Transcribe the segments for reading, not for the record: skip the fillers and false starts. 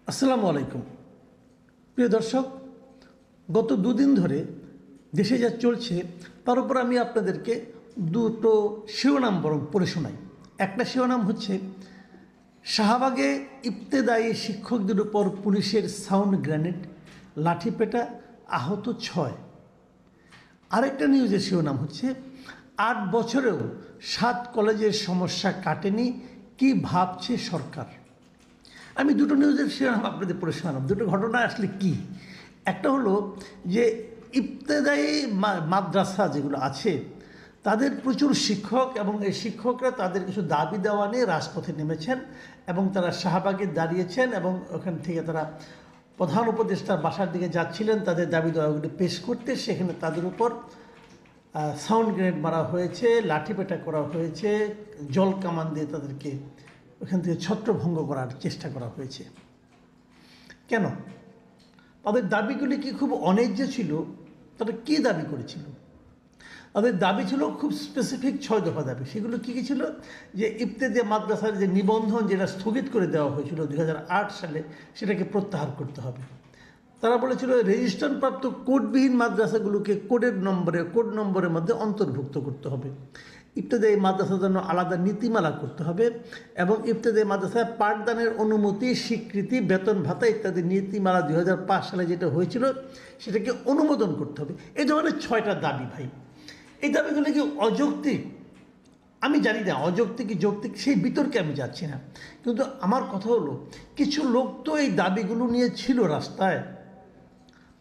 আসসালামু আলাইকুম প্রিয় দর্শক, গত দুদিন ধরে দেশে যা চলছে তার উপর আমি আপনাদেরকে দুটো শিরোনাম বরং পড়ে শোনাই। একটা শিরোনাম হচ্ছে শাহবাগে ইবতেদায়ী শিক্ষকদের উপর পুলিশের সাউন্ড গ্রেনেড, লাঠিপেটা, আহত 6। আরেকটা নিউজের শিরোনাম হচ্ছে 8 বছরেও 7 কলেজের সমস্যা কাটেনি, কি ভাবছে সরকার। আমি দুটো নিউজের শিরোনাম আপনাদের পড়ে শোনালাম। দুটো ঘটনা আসলে কি, একটা হলো যে ইবতেদায়ী মাদ্রাসা যেগুলো আছে তাদের প্রচুর শিক্ষক এবং এই শিক্ষকরা তাদের কিছু দাবি দেওয়া নিয়ে রাজপথে নেমেছেন এবং তারা শাহবাগে দাঁড়িয়েছেন এবং ওখান থেকে তারা প্রধান উপদেষ্টার বাসার দিকে যাচ্ছিলেন তাদের দাবি দেওয়াগুলি পেশ করতে। সেখানে তাদের উপর সাউন্ড গ্রেনেড মারা হয়েছে, লাঠিপেটা করা হয়েছে, জল কামান দিয়ে তাদেরকে ওখান থেকে ছত্রভঙ্গ করার চেষ্টা করা হয়েছে। কেন? তাদের দাবিগুলি কি খুব অন্যায্য ছিল? তারা কী দাবি করেছিল? তাদের দাবি ছিল খুব স্পেসিফিক 6 দফা দাবি। সেগুলো কী কী ছিল? যে ইবতেদায়ী মাদ্রাসার যে নিবন্ধন যেটা স্থগিত করে দেওয়া হয়েছিল 2008 সালে, সেটাকে প্রত্যাহার করতে হবে। তারা বলেছিল রেজিস্ট্রেশনপ্রাপ্ত কোডবিহীন মাদ্রাসাগুলোকে কোড নম্বরের মধ্যে অন্তর্ভুক্ত করতে হবে। ইবতেদায়ী মাদ্রাসার জন্য আলাদা নীতিমালা করতে হবে এবং ইবতেদায়ী মাদ্রাসায় পাঠদানের অনুমতি, স্বীকৃতি, বেতন ভাতা ইত্যাদি নীতিমালা 2005 সালে যেটা হয়েছিল সেটাকে অনুমোদন করতে হবে। এই ধরনের 6টা দাবি ভাই। এই দাবিগুলো কি অযৌক্তিক? আমি জানি না অযৌক্তিক কি যৌক্তিক, সেই বিতর্কে আমি যাচ্ছি না। কিন্তু আমার কথা হলো, কিছু লোক তো এই দাবিগুলো নিয়ে ছিল রাস্তায়,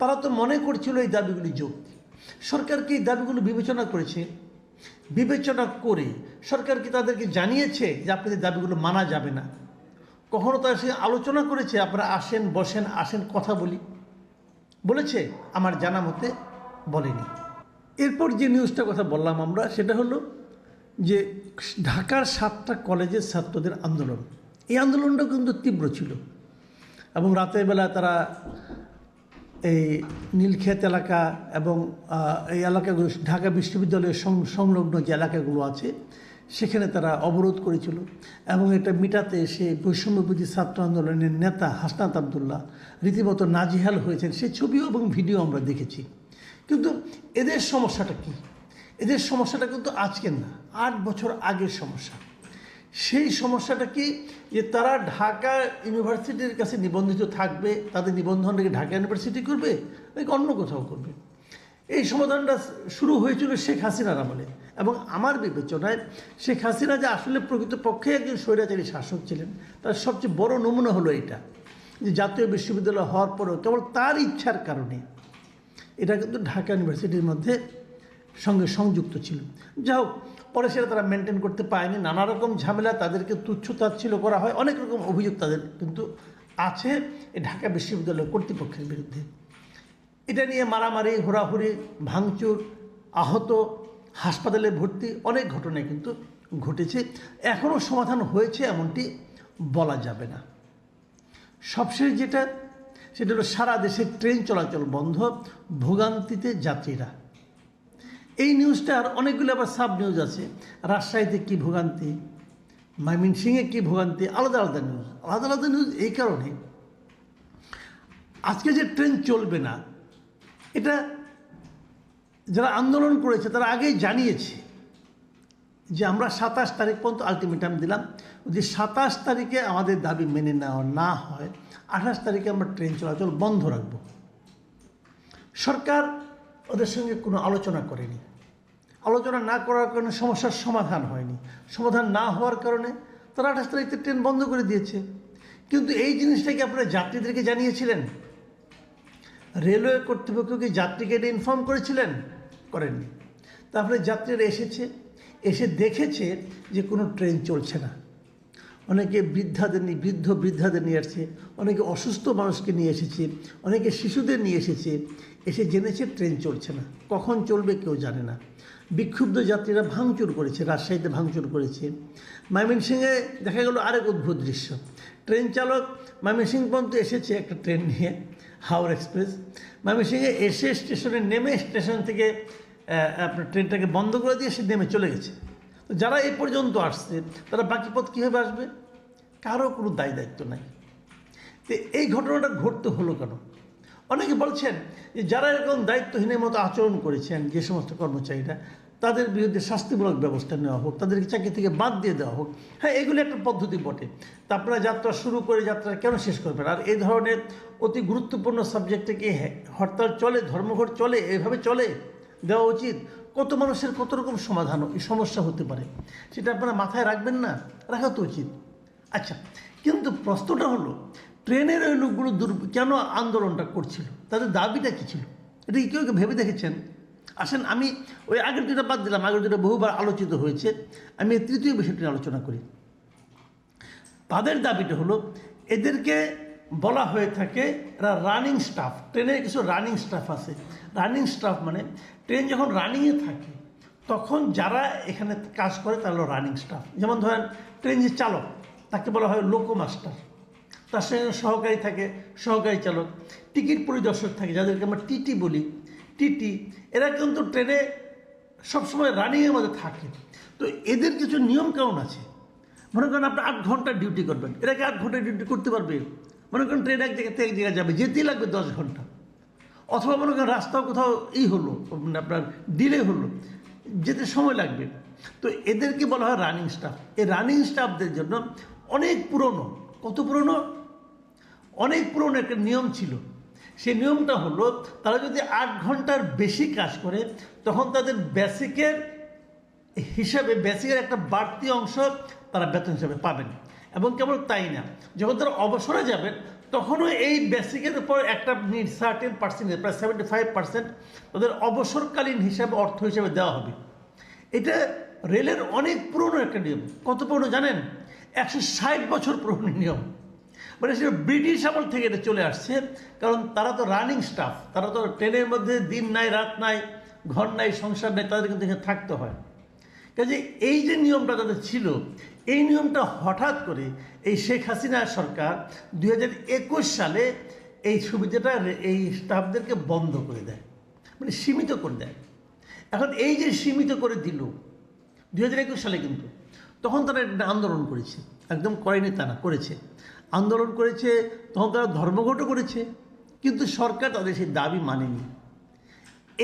তারা তো মনে করছিল এই দাবিগুলি যৌক্তিক। সরকার কি এই দাবিগুলো বিবেচনা করেছে? বিবেচনা করে সরকার কি তাদেরকে জানিয়েছে যে আপনাদের দাবিগুলো মানা যাবে না? কখনো তার সঙ্গে আলোচনা করেছে আপনারা আসেন, বসেন, আসেন, কথা বলি? বলেছে? আমার জানা মতে বলেনি। এরপর যে নিউজটার কথা বললাম আমরা, সেটা হলো যে ঢাকার 7টা কলেজের ছাত্রদের আন্দোলন। এই আন্দোলনটা কিন্তু তীব্র ছিল এবং রাতের বেলা তারা এই নীলক্ষেত এলাকা এবং এই এলাকাগুলো, ঢাকা বিশ্ববিদ্যালয়ের সংলগ্ন যে এলাকাগুলো আছে সেখানে তারা অবরোধ করেছিল এবং এটা মিটাতে এসে বৈষম্যবিরোধী ছাত্র আন্দোলনের নেতা হাসনাত আবদুল্লাহ রীতিমতো নাজেহাল হয়েছেন। সেই ছবিও এবং ভিডিও আমরা দেখেছি। কিন্তু এদের সমস্যাটা কি? এদের সমস্যাটা কিন্তু আজকের না, 8 বছর আগের সমস্যা। সেই সমস্যাটা কি? যে তারা ঢাকা ইউনিভার্সিটির কাছে নিবন্ধিত থাকবে, তাদের নিবন্ধনটাকে ঢাকা ইউনিভার্সিটি করবে নাকি অন্য কোথাও করবে। এই সমাধানটা শুরু হয়েছিল শেখ হাসিনার আমলে এবং আমার বিবেচনায় শেখ হাসিনা যে আসলে প্রকৃতপক্ষে একজন স্বৈরাচারী শাসক ছিলেন তার সবচেয়ে বড় নমুনা হলো এটা, যে জাতীয় বিশ্ববিদ্যালয় হওয়ার পরেও কেবল তার ইচ্ছার কারণে এটা কিন্তু ঢাকা ইউনিভার্সিটির মধ্যে সঙ্গে সংযুক্ত ছিল। যাই হোক, পরে সেটা তারা মেনটেন করতে পারেনি, নানা রকম ঝামেলা, তাদেরকে তুচ্ছ-তাচ্ছিল্য করা হয়, অনেক রকম অভিযোগ তাদের কিন্তু আছে এই ঢাকা বিশ্ববিদ্যালয় কর্তৃপক্ষের বিরুদ্ধে। এটা নিয়ে মারামারি, হোরাহুরি, ভাঙচুর, আহত, হাসপাতালে ভর্তি, অনেক ঘটনায় কিন্তু ঘটেছে। এখনও সমাধান হয়েছে এমনটি বলা যাবে না। সবশেষ যেটা, সেটা হলো সারা দেশে ট্রেন চলাচল বন্ধ, ভোগান্তিতে যাত্রীরা। এই নিউজটার অনেকগুলো আবার সাব নিউজ আছে। রাজশাহীতে কী ভোগান্তি, ময়মনসিংহে কী ভোগান্তি, আলাদা আলাদা নিউজ। আলাদা আলাদা নিউজ এই কারণে, আজকে যে ট্রেন চলবে না এটা যারা আন্দোলন করেছে তারা আগেই জানিয়েছে যে আমরা 27 তারিখ পর্যন্ত আলটিমেটাম দিলাম, যদি 27 তারিখে আমাদের দাবি মেনে নেওয়া না হয় 28 তারিখে আমরা ট্রেন চলাচল বন্ধ রাখব। সরকার ওদের সঙ্গে কোনো আলোচনা করেনি। আলোচনা না করার কারণে সমস্যার সমাধান হয়নি। সমাধান না হওয়ার কারণে তারা 28 তারিখে ট্রেন বন্ধ করে দিয়েছে। কিন্তু এই জিনিসটাকে আপনারা যাত্রীদেরকে জানিয়েছিলেন? রেলওয়ে কর্তৃপক্ষকে যাত্রীকে এটা ইনফর্ম করেছিলেন? করেননি। তারপরে যাত্রীরা এসে দেখেছে যে কোনো ট্রেন চলছে না। অনেকে বৃদ্ধাদের নিয়ে আসছে, অনেকে অসুস্থ মানুষকে নিয়ে এসেছে, অনেকে শিশুদের নিয়ে এসে জেনেছে ট্রেন চলছে না। কখন চলবে কেউ জানে না। বিক্ষুব্ধ যাত্রীরা ভাঙচুর করেছে, রাজশাহীতে ভাঙচুর করেছে। ময়মনসিংহে দেখা গেল আরেক অদ্ভুত দৃশ্য। ট্রেন চালক ময়মনসিংহ পর্যন্ত এসেছে একটা ট্রেন নিয়ে, হাওড়া এক্সপ্রেস। ময়মনসিংহে এসে স্টেশনে নেমে স্টেশন থেকে আপনার ট্রেনটাকে বন্ধ করে দিয়ে সে নেমে চলে গেছে। তো যারা এই পর্যন্ত আসছে তারা বাকি পথ কীভাবে আসবে? কারো কোনো দায়িত্ব নাই। তো এই ঘটনাটা ঘটতে হলো কেন? অনেকে বলছেন যে যারা এরকম দায়িত্বহীনের মতো আচরণ করেছেন, যে সমস্ত কর্মচারীরা, তাদের বিরুদ্ধে শাস্তিমূলক ব্যবস্থা নেওয়া হোক, তাদেরকে চাকরি থেকে বাদ দিয়ে দেওয়া হোক। হ্যাঁ, এগুলো একটা পদ্ধতি বটে। তা আপনারা যাত্রা শুরু করে যাত্রা কেন শেষ করবেন? আর এই ধরনের অতি গুরুত্বপূর্ণ সাবজেক্টে কি হরতাল চলে, ধর্মঘট চলে, এভাবে চলে দেওয়া উচিত? কত মানুষের কত রকম সমাধান এই সমস্যা হতে পারে, সেটা আপনারা মাথায় রাখবেন না? রাখা তো উচিত। আচ্ছা, কিন্তু প্রশ্নটা হলো, ট্রেনের ওই লোকগুলো কেন আন্দোলনটা করছিল? তাদের দাবিটা কী ছিল? এটা কি কেউ ভেবে দেখেছেন? আসেন, আমি ওই আগের দুটা বাদ দিলাম, আগের দুটো বহুবার আলোচিত হয়েছে, আমি এই তৃতীয় বিষয়টি আলোচনা করি। তাদের দাবিটা হলো, এদেরকে বলা হয়ে থাকে এরা রানিং স্টাফ। ট্রেনের কিছু রানিং স্টাফ আছে। রানিং স্টাফ মানে ট্রেন যখন রানিংয়ে থাকে তখন যারা এখানে কাজ করে তারা হলো রানিং স্টাফ। যেমন ধরেন, ট্রেন যে চালক, তাকে বলা হয় লোকো মাস্টার। তার সঙ্গে সহকারী থাকে, সহকারী চালক। টিকিট পরিদর্শক থাকে, যাদেরকে আমরা টিটি বলি, টিটি। এরা কিন্তু ট্রেনে সবসময় রানিংয়ের মধ্যে থাকে। তো এদের কিছু নিয়মকানুন আছে। মনে করেন আপনি 8 ঘন্টা ডিউটি করবেন, এরা কি 8 ঘন্টা ডিউটি করতে পারবে? মনে করেন ট্রেন এক জায়গা থেকে এক জায়গায় যাবে, যেতেই লাগবে 10 ঘন্টা। অথবা মনে করেন রাস্তাও কোথাও হলো, মানে আপনার ডিলে হলো, যেতে সময় লাগবে। তো এদেরকে বলা হয় রানিং স্টাফ। এই রানিং স্টাফদের জন্য অনেক পুরনো, কত পুরনো, অনেক পুরনো একটা নিয়ম ছিল। সেই নিয়মটা হলো, তারা যদি 8 ঘন্টার বেশি কাজ করে তখন তাদের বেসিকের হিসাবে, বেসিকের একটা বাড়তি অংশ তারা বেতন হিসাবে পাবেন। এবং কেবল তাই না, যখন তারা অবসরে যাবেন তখনও এই বেসিকের উপর একটা সার্টেন পার্সেন্টেজ, প্রায় 75% তাদের অবসরকালীন হিসাবে, অর্থ হিসাবে দেওয়া হবে। এটা রেলের অনেক পুরনো একটা নিয়ম। কত পুরনো জানেন? 160 বছর পুরনো নিয়ম। মানে সেটা ব্রিটিশ আমল থেকে এটা চলে আসছে। কারণ তারা তো রানিং স্টাফ, তারা তো ট্রেনের মধ্যে দিন নাই, রাত নাই, ঘর নাই, সংসার নাই, তাদের কিন্তু এখানে থাকতে হয়। কাজে এই যে নিয়মটা তাদের ছিল, এই নিয়মটা হঠাৎ করে এই শেখ হাসিনা সরকার 2021 সালে এই সুবিধাটা এই স্টাফদেরকে বন্ধ করে দেয়, মানে সীমিত করে দেয়। এখন এই যে সীমিত করে দিল 2021 সালে, কিন্তু তখন তারা একটা আন্দোলন করেছে। একদম করেনি তা না, করেছে, আন্দোলন করেছে। তখন তারা ধর্মঘটও করেছে, কিন্তু সরকার তাদের সেই দাবি মানেনি।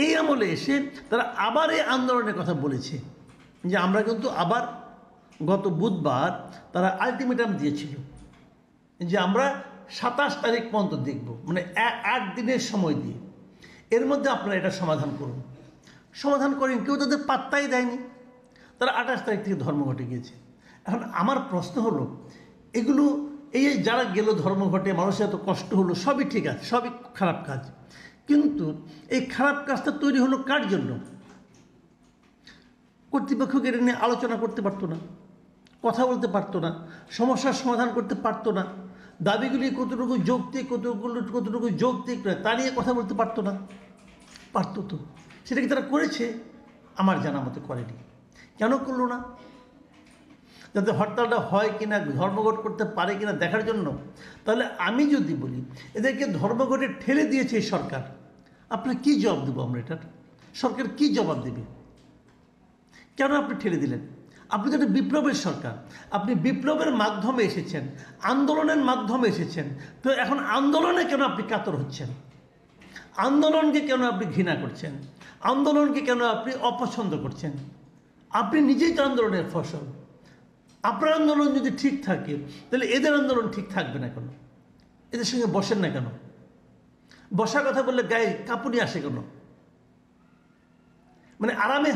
এই আমলে এসে তারা আবার এই আন্দোলনের কথা বলেছে, যে আমরা কিন্তু আবার, গত বুধবার তারা আলটিমেটাম দিয়েছিল যে আমরা 27 তারিখ পর্যন্ত দেখব, মানে 8 দিনের সময় দিয়ে, এর মধ্যে আপনারা এটা সমাধান করুন। সমাধান করেন, কেউ তাদের পাত্তাই দেয়নি। তারা 28 তারিখ থেকে ধর্মঘটে গিয়েছে। এখন আমার প্রশ্ন হলো, এগুলো এই যারা গেল ধর্মঘটে, মানুষের এত কষ্ট হলো, সবই ঠিক আছে, সবই খারাপ কাজ, কিন্তু এই খারাপ কাজটা তৈরি হলো কার জন্য? কর্তৃপক্ষকে এটা নিয়ে আলোচনা করতে পারতো না, কথা বলতে পারতো না, সমস্যার সমাধান করতে পারতো না, দাবিগুলি কতটুকু যৌক্তিক, কতটুকু যৌক্তিক নয় তা নিয়ে কথা বলতে পারতো না? পারতো তো। সেটা কি তারা করেছে? আমার জানা মতে করেনি। কেন করলো না? যাতে হরতালটা হয় কিনা, ধর্মঘট করতে পারে কিনা দেখার জন্য। তাহলে আমি যদি বলি এদেরকে ধর্মঘটে ঠেলে দিয়েছে এই সরকার, আপনার কী জবাব দেবো আমরা? এটার সরকার কী জবাব দেবে? কেন আপনি ঠেলে দিলেন? আপনি তো একটা বিপ্লবের সরকার, আপনি বিপ্লবের মাধ্যমে এসেছেন, আন্দোলনের মাধ্যমে এসেছেন। তো এখন আন্দোলনে কেন আপনি কাতর হচ্ছেন? আন্দোলনকে কেন আপনি ঘৃণা করছেন? আন্দোলনকে কেন আপনি অপছন্দ করছেন? আপনি নিজেই তো আন্দোলনের ফসল। আপনার আন্দোলন যদি ঠিক থাকে তাহলে এদের আন্দোলন ঠিক থাকবে না কেন? এদের সঙ্গে বসেন না কেন? বসার কথা বললে গায়ে কাঁপুনি আসে কেন? মানে আরামে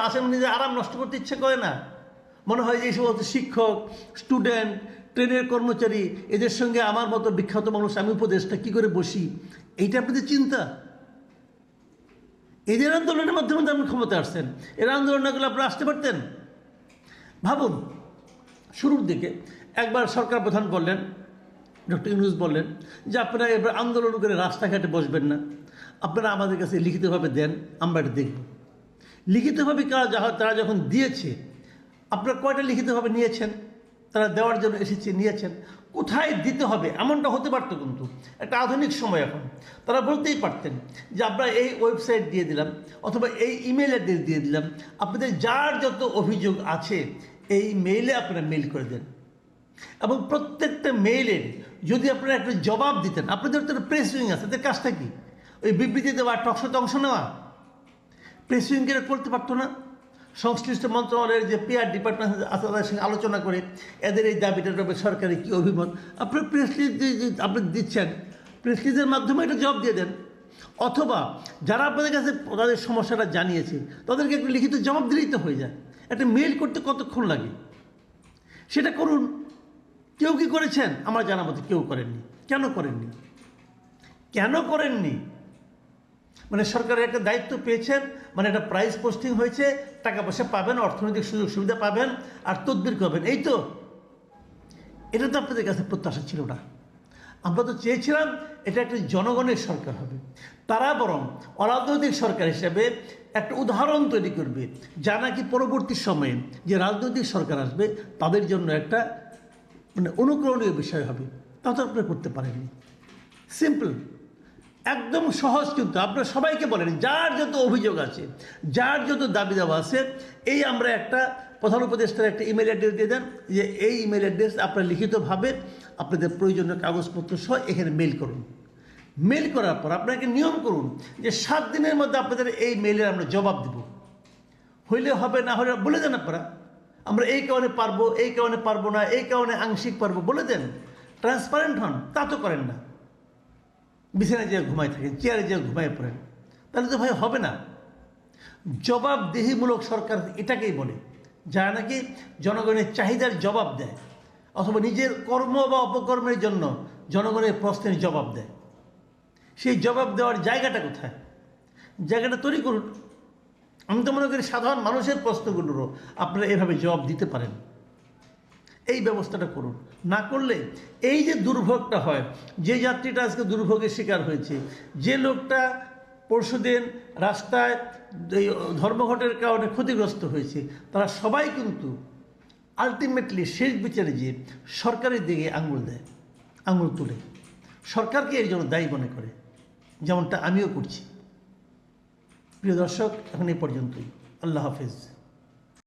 আসেন, নিজের আরাম নষ্ট করতে ইচ্ছে করে না? মনে হয় যে এই সমস্ত শিক্ষক, স্টুডেন্ট, ট্রেনের কর্মচারী, এদের সঙ্গে আমার মতো বিখ্যাত মানুষ, আমি উপদেষ্টা, কী করে বসি, এইটা আপনাদের চিন্তা? এদের আন্দোলনের মাধ্যমে আপনি ক্ষমতা আসছেন। এরা আন্দোলন না করলে আপনারা আসতে পারতেন? ভাবুন, শুরুর দিকে একবার সরকার প্রধান বললেন, ডক্টর ইউনূস বললেন যে আপনারা এবার আন্দোলন করে রাস্তাঘাটে বসবেন না, আপনারা আমাদের কাছে লিখিতভাবে দেন, আমরা এটা দেখব। লিখিতভাবে তারা যখন দিয়েছে, আপনারা কয়টা লিখিতভাবে নিয়েছেন? তারা দেওয়ার জন্য এসেছে, নিয়েছেন। কোথায় দিতে হবে এমনটা হতে পারতো, কিন্তু একটা আধুনিক সময়। এখন তারা বলতেই পারতেন যে আমরা এই ওয়েবসাইট দিয়ে দিলাম, অথবা এই ইমেল অ্যাড্রেস দিয়ে দিলাম, আপনাদের যার যত অভিযোগ আছে এই মেইলে আপনারা মেইল করে দেন। এবং প্রত্যেকটা মেইলের যদি আপনারা একটা জবাব দিতেন, আপনাদের তো প্রেস উইং আছে, তাদের কাজটা কি? ওই বিবৃতি দেওয়া, টকশোতে অংশ নেওয়া? প্রেস উইংকে করতে পারতো না? সংশ্লিষ্ট মন্ত্রণালয়ের যে পিআর ডিপার্টমেন্ট আছে তাদের সঙ্গে আলোচনা করে এদের এই দাবিটার ব্যাপারে সরকারের কী অভিমত, আপনার প্রেস রিলিজ আপনি দিচ্ছেন, প্রেস রিলিজের মাধ্যমে এটা জবাব দিয়ে দেন। অথবা যারা আপনাদের কাছে তাদের সমস্যাটা জানিয়েছে তাদেরকে একটু লিখিত জবাব দিলেই তো হয়ে যায়। একটা মেইল করতে কতক্ষণ লাগে? সেটা করুন। কেউ কি করেছেন? আমার জানা মতে কেউ করেননি। কেন করেননি? কেন করেননি? মানে সরকারের একটা দায়িত্ব পেয়েছেন, মানে একটা প্রাইজ পোস্টিং হয়েছে, টাকা পয়সা পাবেন, অর্থনৈতিক সুযোগ সুবিধা পাবেন, আর তদবির করবেন, এই তো। এটা তো আপনাদের কাছে প্রত্যাশা ছিল না। আমরা তো চেয়েছিলাম এটা একটা জনগণের সরকার হবে, তারা বরং অরাজনৈতিক সরকার হিসেবে একটা উদাহরণ তৈরি করবে, যা নাকি পরবর্তী সময়ে যে রাজনৈতিক সরকার আসবে তাদের জন্য একটা মানে অনুকরণীয় বিষয় হবে। তা তো আপনারা করতে পারেননি। সিম্পল, একদম সহজ। কিন্তু আপনারা সবাইকে বলেন, যার যত অভিযোগ আছে, যার যত দাবি দেওয়া আছে, এই আমরা একটা প্রধান উপদেষ্টার একটা ইমেল অ্যাড্রেস দিয়ে দেন, যে এই ইমেল অ্যাড্রেস আপনারা লিখিতভাবে আপনাদের প্রয়োজনীয় কাগজপত্র সহ এখানে মেল করুন। মেল করার পর আপনাকে নিয়ম করুন যে 7 দিনের মধ্যে আপনাদের এই মেলের আমরা জবাব দেব। হইলে হবে, না হলে বলে দেন আপনারা, আমরা এই কারণে পারবো, এই কারণে পারবো না, এই কারণে আংশিক পারবো, বলে দেন। ট্রান্সপারেন্ট হন। তা তো করেন না, বিছানায় যেয়ে ঘুমায় থাকেন, চেয়ারে যেয়ে ঘুমায় পড়েন, তাহলে তো ভাই হবে না। জবাবদিহিমূলক সরকার এটাকেই বলে, যারা নাকি জনগণের চাহিদার জবাব দেয়, অথবা নিজের কর্ম বা অপকর্মের জন্য জনগণের প্রশ্নের জবাব দেয়। সেই জবাব দেওয়ার জায়গাটা কোথায়? জায়গাটা তৈরি করুন। আমি তো মনে করি সাধারণ মানুষের প্রশ্নগুলোরও আপনারা এভাবে জবাব দিতে পারেন। এই ব্যবস্থাটা করুন। না করলে এই যে দুর্ভোগটা হয়, যে যাত্রীটা আজকে দুর্ভোগের শিকার হয়েছে, যে লোকটা পরশুদিন রাস্তায় এই ধর্মঘটের কারণে ক্ষতিগ্রস্ত হয়েছে, তারা সবাই কিন্তু আলটিমেটলি শেষ বিচারে যে সরকারের দিকে আঙুল দেয়, আঙুল তুলে সরকারকে এর জন্য দায়ী মনে করে, যেমনটা আমিও করছি। প্রিয় দর্শক, এখন এই পর্যন্তই। আল্লাহ হাফেজ।